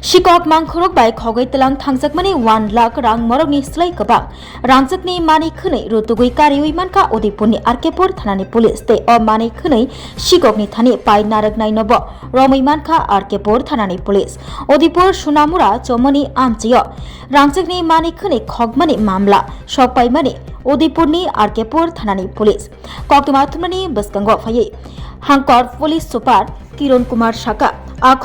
Sikhok mangkhorok bai khogai telang thangjakmani 1 lakh rang morokni slai kebang Rangchakni mani khwnei rutugui kariui manka Odipurni Arkepur thanani police te o mani khwnei Sikhokni thani Painaino nobo romui manka Arkepur thanani police Odipur Sunamura chomoni amchio Rangchakni mani khwnei khogmani mamla sokpai mani Odipurni Arkepur thanani police koktima thumani baskango phayei Hangkor police super Kiron Kumar Shaka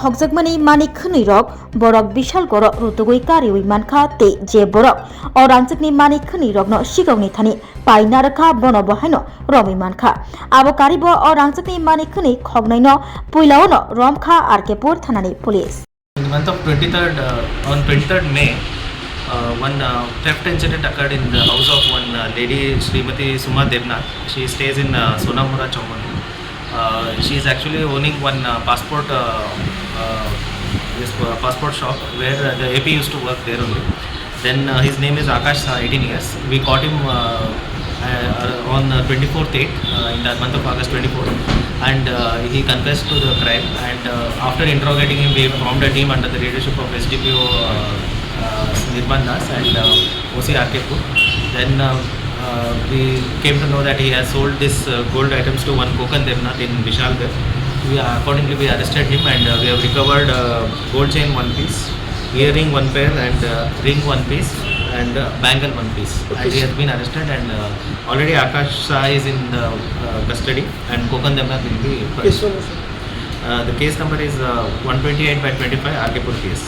Hogjagmani mani khwnei rok borok bishal goro rutugui kariui manka te je borok o Rangchakni mani khwnei rokno Sikhokni thani Painaino bono bohaino romui manka abo karibo o Rangchakni mani khwnei khognaino puilaono Romkha Arkepur thanani police. In the month of 23rd, on 23rd May, one theft incident occurred in the house of one lady, Srimati Suma Devnath. She stays in Sonamura, Chomoni. She is actually owning one passport shop where the AP used to work there only. Then his name is Akash, 18 years. We caught him on 24th 8 in the month of August 24th, and he confessed to the crime. And after interrogating him, we formed a team under the leadership of SDPO Nirman Das and OC Arkepur. Then we came to know that he has sold this gold items to one Kokan Devnath in Vishalgarh. Accordingly, we arrested him and we have recovered gold chain 1 piece, earring 1 pair, and ring 1 piece, and bangle 1 piece. And he has been arrested, and already Akash is in custody, and Kokan Devnath will be tried. The case number is 128/25 Arkepur case.